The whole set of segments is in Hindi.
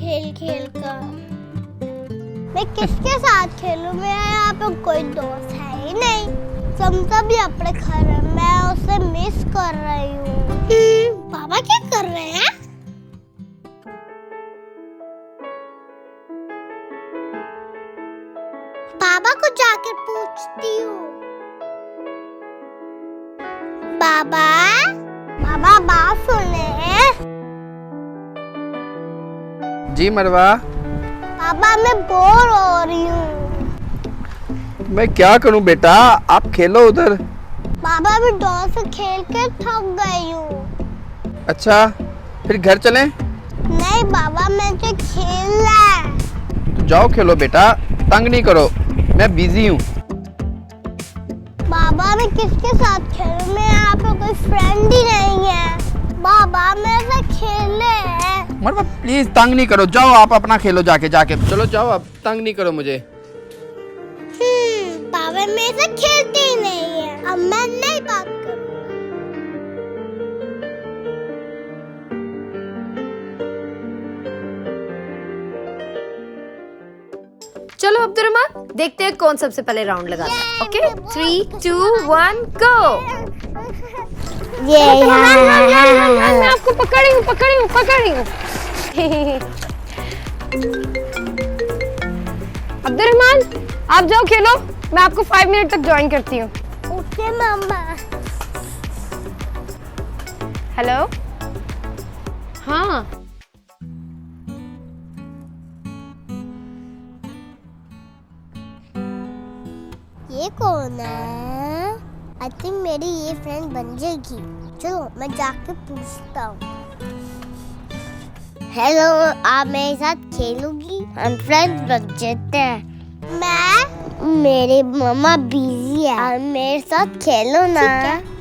खेल खेल कर। मैं किसके साथ खेलूं? मेरा यहाँ पे कोई दोस्त है ही नहीं। समझा भी अपने घर है, मैं उसे मिस कर रही हूँ। पापा क्या कर रहे हैं? पापा को जाकर पूछती हूँ। बाबा, बाबा बात सुने। जी मरवा। पापा मैं बोर हो रही हूँ। मैं क्या करूं बेटा, आप खेलो उधर। पापा मैं डॉल से खेल के थक गई हूँ। अच्छा फिर घर चलें? नहीं बाबा, मुझे खेलना है। तो जाओ खेलो बेटा, तंग नहीं करो, मैं बिजी हूँ। बाबा मैं किसके साथ खेलूं? मैं यहाँ पे कोई फ्रेंड ही नहीं है। बाबा मेरे साथ खेलने है। मरवा प्लीज तंग नहीं करो, जाओ आप अपना खेलो जाके चलो जाओ, अब तंग नहीं करो मुझे। पापा मेरे साथ खेलते ही नहीं है। अब मैं नहीं बात करूँ। चलो अब्दुर्रहमान, देखते हैं कौन सबसे पहले राउंड लगाता है। ओके 3 2 1 गो। मैं आपको पकड़ी हूँ। अब्दुर्रहमान आप जाओ खेलो, मैं आपको 5 मिनट तक ज्वाइन करती हूँ। ओके मम्मा। हेलो। हाँ ये कौन है? आई थिंक मेरी ये फ्रेंड बन जाएगी। चलो मैं जाके पूछता हूँ। हेलो, आप मेरे साथ खेलोगी? हम फ्रेंड्स बन जाते हैं। मेरी मम्मा बिजी है, आप मेरे साथ खेलो ना।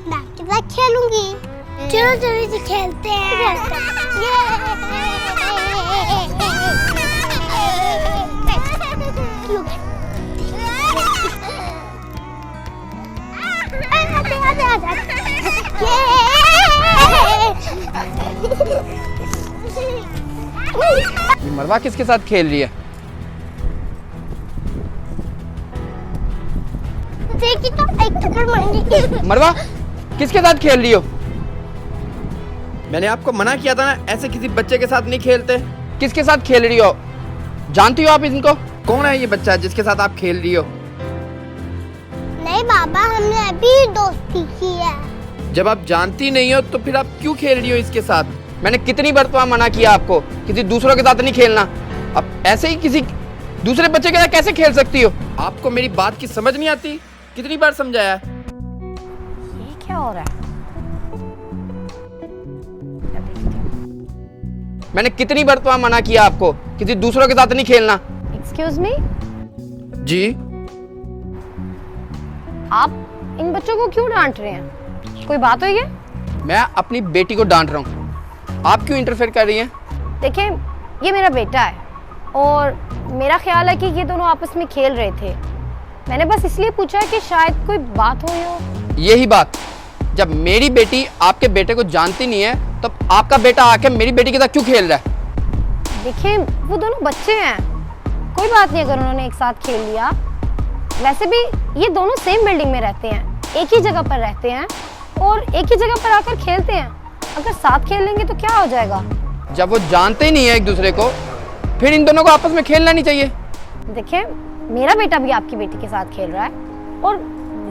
मैं आपके साथ खेलूंगी। चलो जल्दी से खेलते हैं। मरवा किसके साथ खेल रही है? मरवा किसके साथ खेल रही हो? मैंने आपको मना किया था ना, ऐसे किसी बच्चे के साथ नहीं खेलते। किसके साथ खेल रही हो? जानती हो आप इनको? कौन है ये बच्चा जिसके साथ आप खेल रही हो? नहीं बाबा, हमने अभी दोस्ती की है। जब आप जानती नहीं हो तो फिर आप क्यों खेल रही हो इसके साथ? मैंने कितनी बार तो मना किया आपको, किसी दूसरों के साथ नहीं खेलना। अब ऐसे ही किसी दूसरे बच्चे के साथ कैसे खेल सकती हो? आपको मेरी बात की समझ नहीं आती? कितनी बार समझाया? ये क्या हो रहा है? मैंने कितनी बार तो मना किया आपको, किसी दूसरों के साथ नहीं खेलना। एक्सक्यूज मी, जी आप इन बच्चों को क्यों डांट रहे हैं? कोई बात हुई है? मैं अपनी बेटी को डांट रहा हूँ, आप क्यों इंटरफेयर कर रही हैं? देखिए ये मेरा बेटा है और मेरा ख्याल है कि ये दोनों आपस में खेल रहे थे। मैंने बस इसलिए पूछा कि शायद कोई बात हुई हो। यही बात, जब मेरी बेटी आपके बेटे को जानती नहीं है तब आपका बेटा आके मेरी बेटी के साथ क्यों खेल रहा है? देखिए वो दोनों बच्चे हैं, कोई बात नहीं अगर उन्होंने एक साथ खेल लिया। वैसे भी ये दोनों सेम बिल्डिंग में रहते हैं, एक ही जगह पर रहते हैं और एक ही जगह पर आकर खेलते हैं। अगर साथ खेल लेंगे तो क्या हो जाएगा? जब वो जानते ही नहीं है एक दूसरे को, फिर इन दोनों को आपस में खेलना नहीं चाहिए। देखिए मेरा बेटा भी आपकी बेटी के साथ खेल रहा है और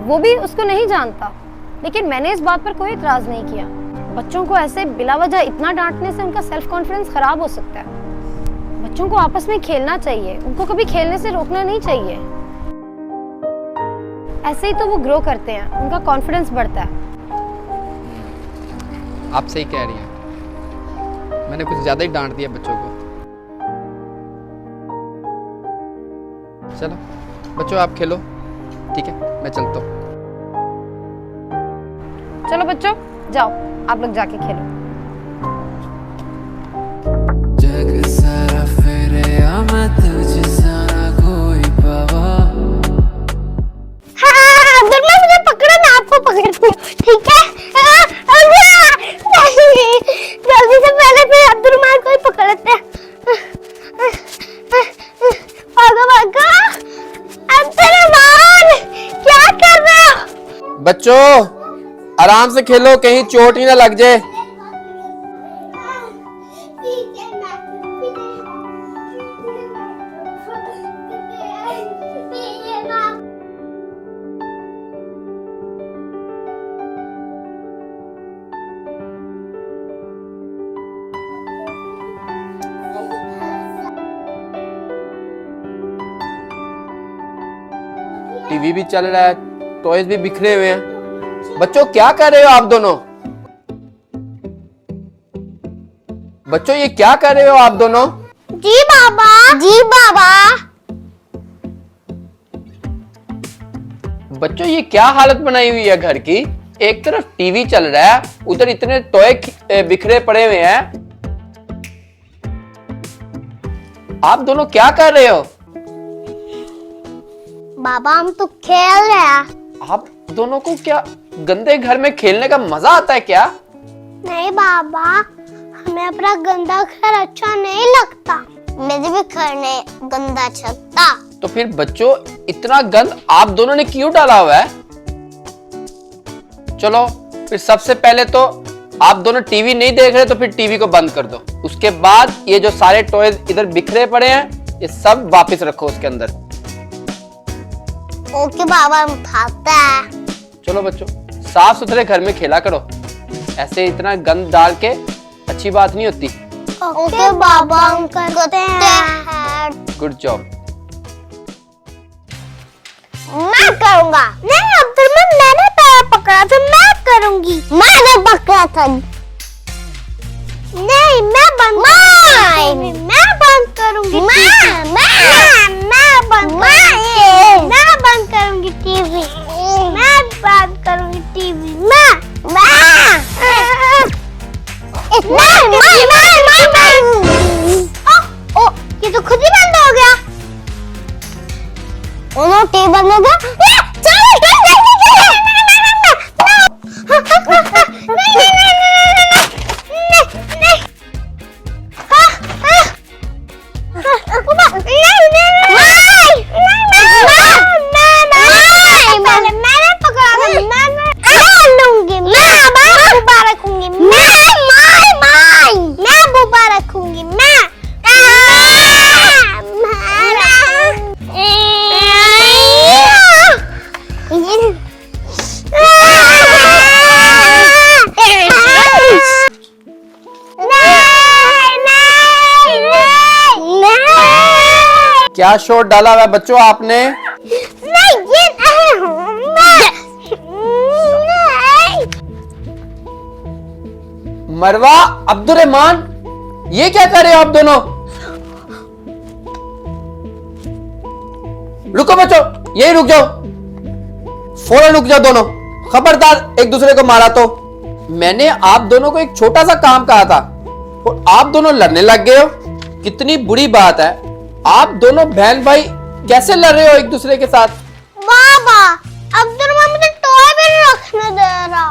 वो भी उसको नहीं जानता, लेकिन मैंने इस बात पर कोई इतराज नहीं किया। बच्चों को ऐसे बिला वजह इतना डांटने से उनका सेल्फ कॉन्फिडेंस खराब हो सकता है। बच्चों को आपस में खेलना चाहिए, उनको कभी खेलने से रोकना नहीं चाहिए। ऐसे ही तो वो ग्रो करते हैं, उनका कॉन्फिडेंस बढ़ता है। आप सही कह रही हैं, मैंने कुछ ज्यादा ही डांट दिया बच्चों को। चलो बच्चों आप खेलो, ठीक है मैं चलता हूँ। चलो बच्चों जाओ, आप लोग जाके खेलो। जग सारा फेरे मैं तुझसे ना कोई परवाह। हाँ, मुझे पकड़ो, मैं आपको पकड़ती हूँ, ठीक है? जल्दी से पहले फिर अब्दुर्रहमान को ही पकड़ते हैं। बच्चों आराम से खेलो, कहीं चोट ही ना लग जाए। टीवी भी चल रहा है, टॉयज भी बिखरे हुए हैं। बच्चों क्या कर रहे हो आप दोनों? बच्चों ये क्या कर रहे हो आप दोनों? जी बाबा। जी बाबा। बच्चों ये क्या हालत बनाई हुई है घर की? एक तरफ टीवी चल रहा है, उधर इतने टॉय बिखरे पड़े हुए हैं। आप दोनों क्या कर रहे हो? बाबा हम तो खेल रहे हैं। आप दोनों को क्या गंदे घर में खेलने का मजा आता है क्या? नहीं बाबा, हमें अपना गंदा घर अच्छा नहीं लगता। मुझे भी घर नहीं गंदा लगता। तो फिर बच्चों इतना गंद आप दोनों ने क्यों डाला हुआ है? चलो फिर सबसे पहले तो आप दोनों टीवी नहीं देख रहे तो फिर टीवी को बंद कर दो। उसके बाद ये जो सारे टॉयज इधर बिखरे पड़े हैं ये सब वापस रखो उसके अंदर। ओके बाबा, हम उठाते हैं। चलो बच्चों साफ सुथरे घर में खेला करो, ऐसे इतना गंद डाल के अच्छी बात नहीं होती। ओके बाबा, हम करते हैं। Good job. मैं करूँगा। नहीं अब्दुलरहमान, मैंने पैर पकड़ा था, मैं करूँगी। मैंने पकड़ा था। नहीं मैं बंद करूँगी। मैं बंद करूँगी। मैं बंद करूँगी टीवी। मैं बंद करूँगी टीवी। ओ, ये तो खुद ही बंद हो गया। ओनो टीवी बंद हो गया। क्या शॉट डाला हुआ है बच्चों आपने? मरवा, अब्दुलरहमान, ये क्या कर रहे हो आप दोनों? रुको बच्चों, यही रुक जाओ, फौरन रुक जाओ दोनों। खबरदार एक दूसरे को मारा तो। मैंने आप दोनों को एक छोटा सा काम कहा था और आप दोनों लड़ने लग गए हो। कितनी बुरी बात है। आप दोनों बहन भाई कैसे लड़ रहे हो एक दूसरे के साथ? बाबा, अब्दुलरहमान मुझे टॉय भी नहीं रखने दे रहा।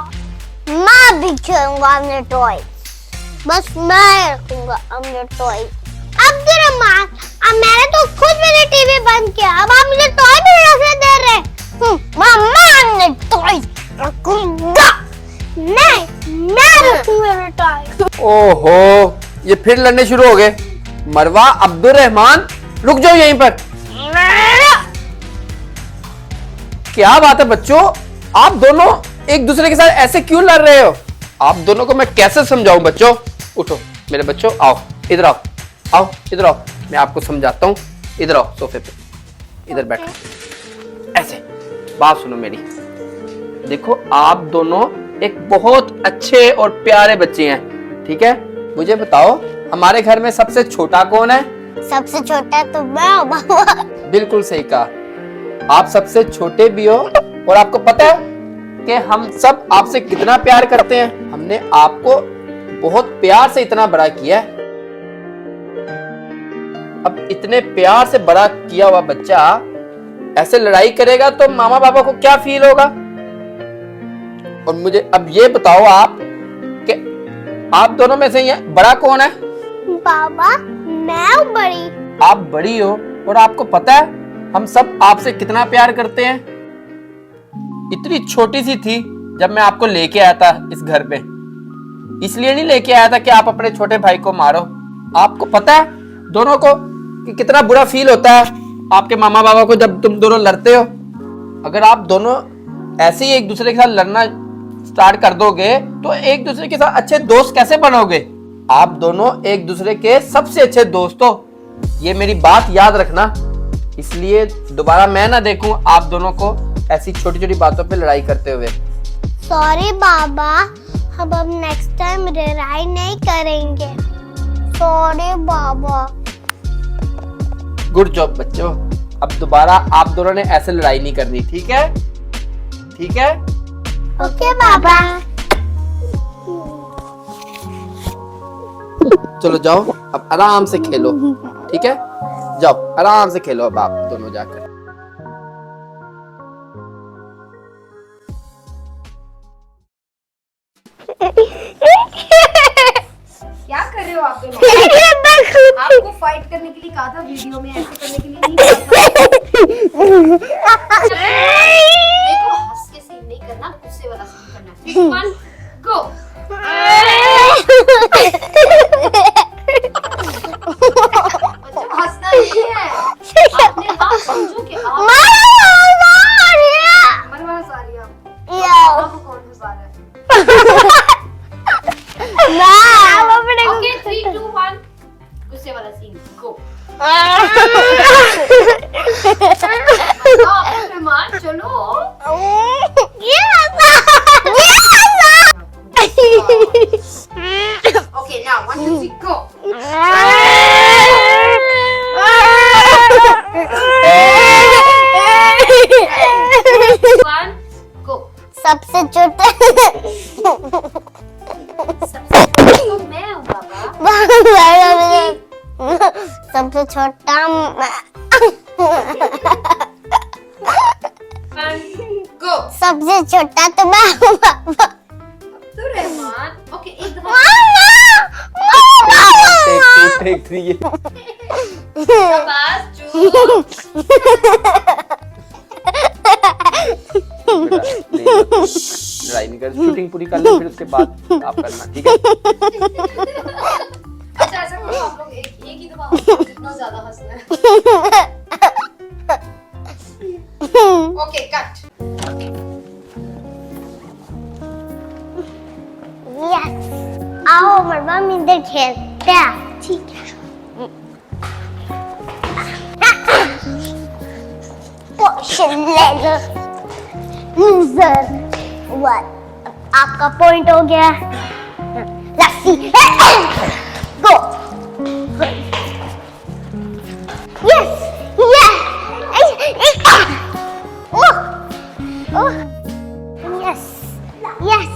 मैं भी खेलूंगा अपने टॉय। बस मैं रखूंगा अपने टॉय। अब्दुलरहमान, अब मैंने तो खुद मेरी टीवी बंद किया, अब आप मुझे टॉय भी नहीं रखने दे रहे। मैं टॉय रखूंगा। नहीं, मैं रखूंगा मेरे टॉय। ओहो, ये फिर लड़ने शुरू हो गए। मरवा, अब्दुलरहमान, रुक जाओ यहीं पर। क्या बात है बच्चों, आप दोनों एक दूसरे के साथ ऐसे क्यों लड़ रहे हो? आप दोनों को मैं कैसे समझाऊं? बच्चों उठो, मेरे बच्चों आओ, इधर आओ, आओ इधर आओ, मैं आपको समझाता हूं। इधर आओ सोफे पे, इधर बैठो। ऐसे बात सुनो मेरी। देखो आप दोनों एक बहुत अच्छे और प्यारे बच्चे हैं, ठीक है? मुझे बताओ हमारे घर में सबसे छोटा कौन है? सबसे छोटा तो मैं हूँ बाबा। बिल्कुल सही कहा, आप सबसे छोटे भी हो और आपको पता है कि हम सब आपसे कितना प्यार करते हैं। हमने आपको बहुत प्यार से इतना बड़ा किया है। अब इतने प्यार से बड़ा किया हुआ बच्चा ऐसे लड़ाई करेगा तो मामा पापा को क्या फील होगा? और मुझे अब ये बताओ आप कि आप दोनों में से ये बड़ा कौन है? बाबा, मैं हूँ बड़ी। आप बड़ी हो और आपको पता है हम सब आपसे कितना प्यार करते हैं। इतनी छोटी सी थी जब मैं आपको लेके आया था इस घर पे। इसलिए नहीं लेके आया था कि आप अपने छोटे भाई को मारो। आपको पता है दोनों को कि कितना बुरा फील होता है आपके मामा बाबा को जब तुम दोनों लड़ते हो। अगर आप दोनों ऐसे ही एक दूसरे के साथ लड़ना स्टार्ट कर दोगे तो एक दूसरे के साथ अच्छे दोस्त कैसे बनोगे? आप दोनों एक दूसरे के सबसे अच्छे दोस्त हो, ये मेरी बात याद रखना। इसलिए दोबारा मैं ना देखूं आप दोनों को ऐसी छोटी छोटी बातों पे लड़ाई करते हुए। सॉरी बाबा, हम अब नेक्स्ट टाइम लड़ाई नहीं करेंगे। सॉरी बाबा। गुड जॉब बच्चों, अब दोबारा आप दोनों ने ऐसे लड़ाई नहीं करनी, ठीक है? ठीक है? ओके बाबा। चलो जाओ, अब आराम से खेलो, ठीक है? जाओ आराम से खेलो अब आप दोनों जाकर। क्या कर रहे हो आप दोनों? आपको फाइट करने के लिए कहा था, वीडियो में ऐसे करने के लिए नहीं कहा था। देखो हंस के सीन नहीं करना, गुस्से वाला सीन करना है। 3, 2, 1 गो। हंसना नहीं है, अपने आप समझो कि आप मरवा हंसा रही हो। आपको कौन हंसा रहा है? ओके 3, 2, 1 गुस्से वाला सीन गो। मेहमान चलो। ओके नाउ 1, 2, 3 गो। सबसे छोटा तो मैं हूँ बाबा। सबसे छोटा गो। सबसे छोटा तो मैं हूँ बाबा। तो रहमान ओके एक दफा टेक 3 ये शाबाश चुप। लड़ाई नहीं कर, शूटिंग पूरी कर ले फिर उसके बाद आप करना, ठीक है? अच्छा ऐसा करो आप लोग एक ही दफा हंसो, जितना ज्यादा हंसना है। Okay cut. यस, आओ मरवा इधर खेलते हैं, ठीक है? पोर्शन ले लो, लूजर। व्हाट? आपका पॉइंट हो गया। Let's go. Yes yes yes.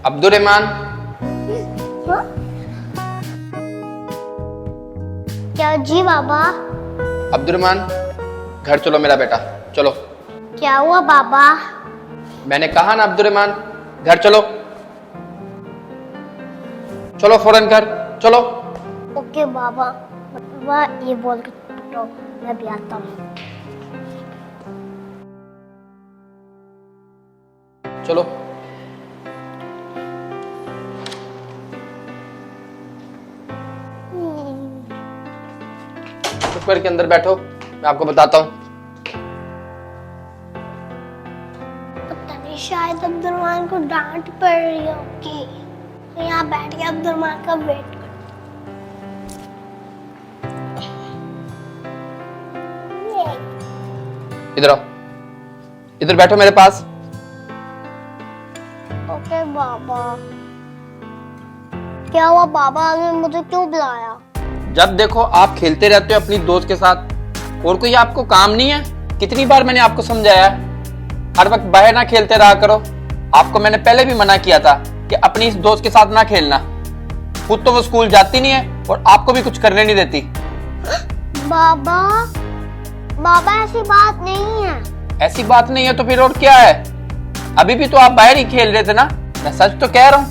Abdurrahman, क्या जी बाबा? अब्दुर्रहमान घर चलो मेरा बेटा, चलो। क्या हुआ बाबा? मैंने कहा ना अब्दुर्रहमान घर चलो, चलो फौरन घर चलो। ओके बाबा। बाबा ये बोल के तो मैं भी आता हूँ। चलो चुप करके अंदर बैठो, मैं आपको बताता हूँ। पता नहीं, शायद अब्दुर्रहमान को डांट पड़ रही होगी, तो यहाँ बैठ के अब्दुर्रहमान का वेट कर। इधर आओ, इधर बैठो मेरे पास। ओके बाबा। क्या हुआ बाबा, आपने मुझे क्यों बुलाया? जब देखो आप खेलते रहते हो अपनी दोस्त के साथ, और कोई आपको काम नहीं है? कितनी बार मैंने आपको समझाया है हर वक्त बाहर ना खेलते रहा करो। आपको मैंने पहले भी मना किया था कि अपनी इस दोस्त के साथ ना खेलना। खुद तो वो स्कूल जाती नहीं है और आपको भी कुछ करने नहीं देती। बाबा बाबा ऐसी बात नहीं है। ऐसी बात नहीं है तो फिर और क्या है? अभी भी तो आप बाहर ही खेल रहे थे ना, मैं सच तो कह रहा हूँ।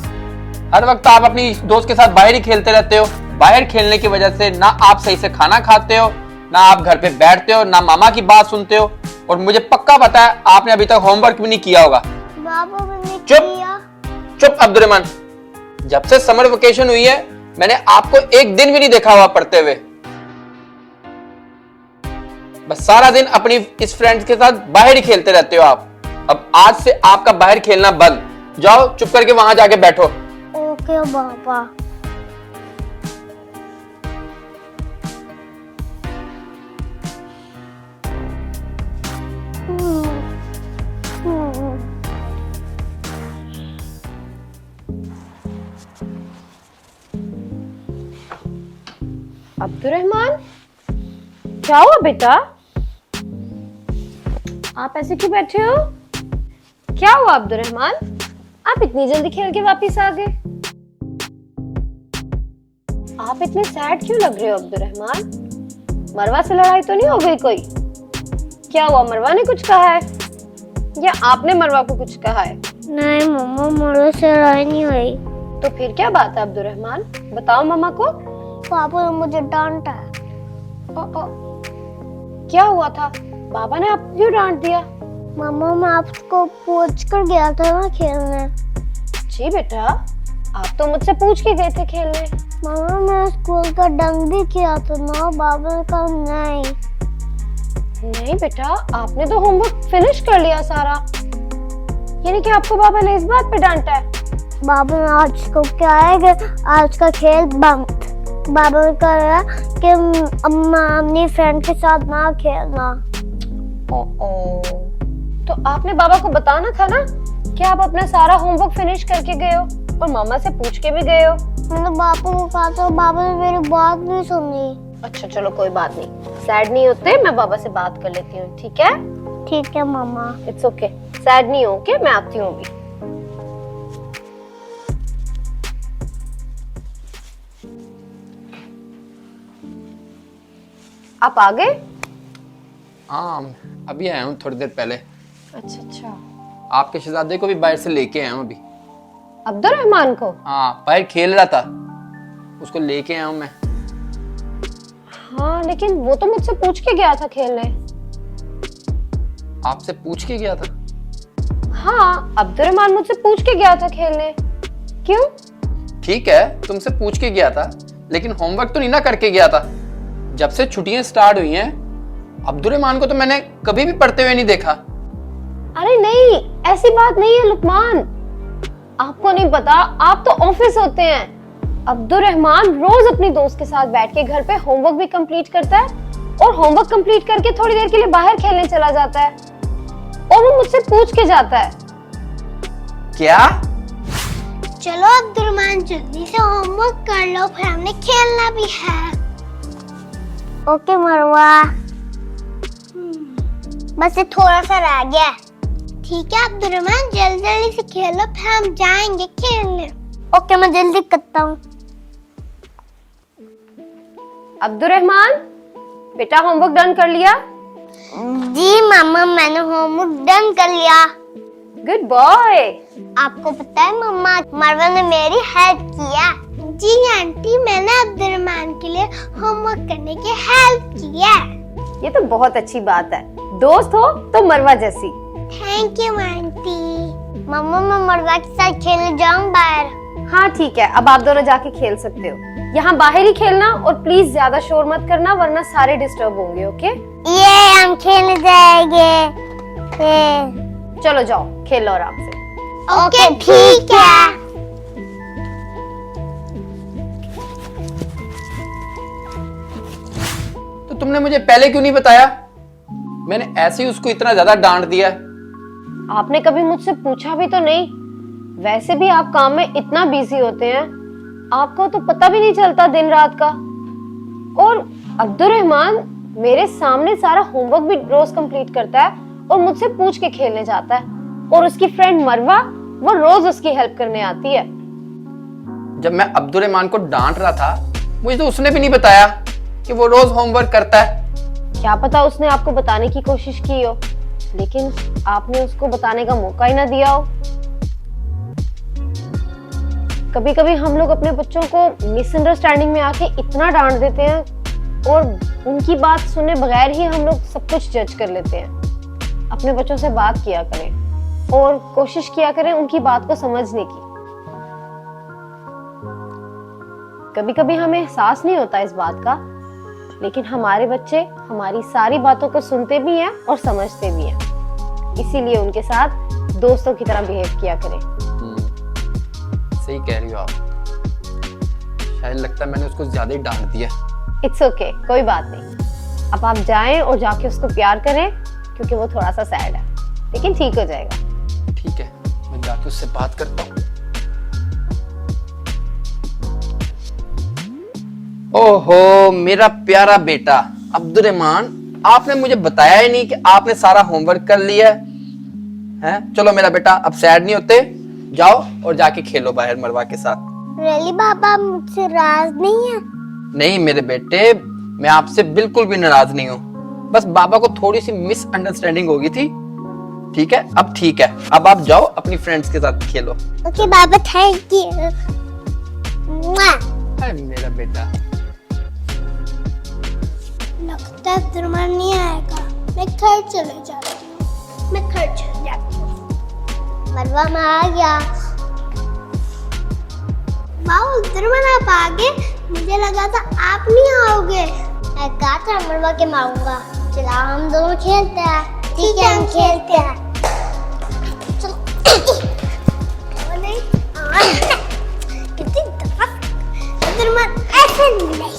हर वक्त आप अपनी दोस्त के साथ बाहर ही खेलते रहते हो। बाहर खेलने की वजह से ना आप सही से खाना खाते हो, ना आप घर पे बैठते हो, ना मामा की बात सुनते हो, और मुझे पक्का पता है आपने अभी तक होमवर्क भी नहीं किया होगा। बाबा मैंने चुप किया। चुप अब्दुर्रहमान, जब से समर वेकेशन हुई है मैंने आपको एक दिन भी नहीं देखा हुआ पढ़ते हुए। बस सारा दिन अपनी इस फ्रेंड्स के साथ बाहर ही खेलते रहते हो आप। अब आज से आपका बाहर खेलना बंद। जाओ चुप करके वहां जाके बैठो। ओके बाबा। अब्दुर्रहमान, क्या हुआ बेटा? आप ऐसे क्यों बैठे हो? क्या हुआ अब्दुर्रहमान? आप इतनी जल्दी खेल के वापस आ गए। आप इतने सैड क्यों लग रहे हो अब्दुर्रहमान? मरवा से लड़ाई तो नहीं हो गई कोई? क्या हुआ, मरवा ने कुछ कहा है या आपने मरवा को कुछ कहा है? नहीं मम्मा, मरवा से लड़ाई नहीं हुई। तो फिर क्या बात है अब्दुर्रहमान, बताओ मामा को। पापा ने मुझे डांटा। क्या हुआ था? बाबा ने आपको क्यों डांट दिया? मामा मैं आपको पूछ कर गया था ना खेलने। जी बेटा, आप तो मुझसे पूछ के गए थे खेलने। मामा मैं स्कूल का डंग भी किया था ना, बाबा ने कहा नहीं। नहीं बेटा, आपने तो होमवर्क फिनिश कर लिया सारा। यानी कि आपको बाबा ने इस बात पे डांटा है? बाबा ने आज को क्या है कि आज का खेल बंद। बाबा ने कहा कि अम्मा अपनी फ्रेंड के साथ ना खेलना। तो आपने बाबा को बताना था ना कि आप अपना सारा होमवर्क फिनिश करके गए हो और मामा से पूछ के भी गए हो। मैंने बाबा को कहा था, बाबा ने मेरी बात नहीं सुनी। अच्छा चलो कोई बात नहीं, सैड नहीं होते, मैं बाबा से बात कर लेती हूँ, ठीक है? ठीक है मामा। इट्स ओके, सैड नहीं हो के मैं आती हूँ अभी। आप आ गए? हाँ अभी आया हूँ थोड़ी देर पहले। अच्छा अच्छा। आपके शहजादे को भी बाहर से लेके आया हूँ अभी। अब्दुर्रहमान को? हाँ बाहर खेल रहा था, उसको लेके आया हूँ मैं। हाँ लेकिन वो तो मुझसे पूछ के गया था खेलने। आपसे पूछ के गया था? हाँ अब्दुर्रहमान मुझसे पूछ के गया था खेलने। क्यों? ठीक है तुमसे पूछ के गया था, लेकिन होमवर्क तो नहीं ना करके गया था। जब से छुट्टियां स्टार्ट हुई हैं अब्दुर्रहमान को तो मैंने कभी भी पढ़ते हुए नहीं देखा। अरे नहीं, ऐसी बात नहीं है लुकमान, आपको नहीं पता, आप तो ऑफिस होते हैं। अब्दुर्रहमान रोज अपनी दोस्त के साथ बैठ के घर पे होमवर्क भी कंप्लीट करता है और होमवर्क कंप्लीट करके थोड़ी देर के लिए बाहर खेलने चला जाता है और वो मुझसे पूछ के जाता है। क्या? चलो अब्दुर्रहमान जल्दी से होमवर्क कर लो, फिर हमने खेलना भी है। ओके मरवा, बस ये थोड़ा सा रह गया। ठीक है अब्दुर्रहमान, जल्दी जल्दी से खेलो, फिर हम जाएंगे खेलने। ओके मैं जल्दी करता हूँ। अब्दुर्रहमान बेटा, होमवर्क डन कर लिया? जी मामा, मैंने होमवर्क डन कर लिया। Good boy. आपको पता है मम्मा, मरवा ने मेरी हेल्प किया। जी आंटी, मैंने अब्दुर्रहमान के लिए होमवर्क करने की हेल्प की है। ये तो बहुत अच्छी बात है, दोस्त हो तो मरवा जैसी। Thank you aunty. मम्मा मैं मरवा के साथ खेलने जाऊं बाहर? हाँ ठीक है, अब आप दोनों जाके खेल सकते हो। यहाँ बाहर ही खेलना और प्लीज ज्यादा शोर मत करना वरना सारे डिस्टर्ब होंगे। ओके? ये हम खेलने जाएंगे। चलो जाओ खेल लो आराम से। ओके ठीक है। तो तुमने मुझे पहले क्यों नहीं बताया? मैंने ऐसे ही उसको इतना ज्यादा डांट दिया। आपने कभी मुझसे पूछा भी तो नहीं। वैसे भी आप काम में इतना बिजी होते हैं, आपको तो पता भी नहीं चलता दिन रात का। और अब्दुर्रहमान मेरे सामने सारा होमवर्क भी रोज कंप्लीट करता है और मुझसे पूछ के खेलने जाता है। और उसकी फ्रेंड मरवा, वो रोज उसकी हेल्प करने आती है। जब मैं अब्दुर्रहमान को डांट रहा था, मुझे तो उसने भी नहीं बताया कि वो रोज होमवर्क करता है। क्या पता उसने आपको बताने की कोशिश की हो, लेकिन आपने उसको बताने का मौका ही ना दिया हो। कभी कभी हम लोग अपने बच्चों को मिसअंडरस्टैंडिंग में आके इतना डांट देते हैं और उनकी बात सुने बगैर ही हम लोग सब कुछ जज कर लेते हैं। अपने बच्चों से बात किया करें और कोशिश किया करें उनकी बात को समझने की। कभी कभी हमें एहसास नहीं होता इस बात का, लेकिन हमारे बच्चे हमारी सारी बातों को सुनते भी हैं और समझते भी हैं। इसीलिए उनके साथ दोस्तों की तरह बिहेव किया करें। सही कह रही हो आप। शायद लगता है मैंने उसको ज्यादा ही डांट दिया। इट्स ओके, कोई बात नहीं। अब आप जाएं और जाके उसको प्यार करें, क्योंकि वो थोड़ा सा सैड है, लेकिन ठीक हो जाएगा। ठीक है, मैं जाके उससे बात करता हूँ। ओहो मेरा प्यारा बेटा अब्दुर्रहमान, आपने मुझे बताया ही नहीं कि आपने सारा होमवर्क कर लिया है। चलो मेरा बेटा, अब सैड नहीं होते, जाओ और जाके खेलो बाहर मरवा के साथ। रियली पापा मुझसे नाराज नहीं है? नहीं मेरे बेटे, मैं आपसे बिल्कुल भी नाराज नहीं हूँ। बस बाबा को थोड़ी सी मिसअंडरस्टैंडिंग हो गई थी। ठीक है, अब ठीक है। अब आप जाओ अपनी फ्रेंड्स के साथ खेलो। ओके पापा, थैंक यू। मेरा बेटा लगता है अब्दुर्रहमान नहीं आएगा। मैं घर चले जाती हूँ। मरवा में आ गया। वाह अब्दुर्रहमान आप आ गए, मुझे लगा था आप नहीं आओगे। मैं कहा था मरवा के मारूंगा। चला हम दोनों खेलते हैं। ठीक है, हम खेलते हैं। चलो। कितनी दफा अब्दुर्रहमान ऐसे नहीं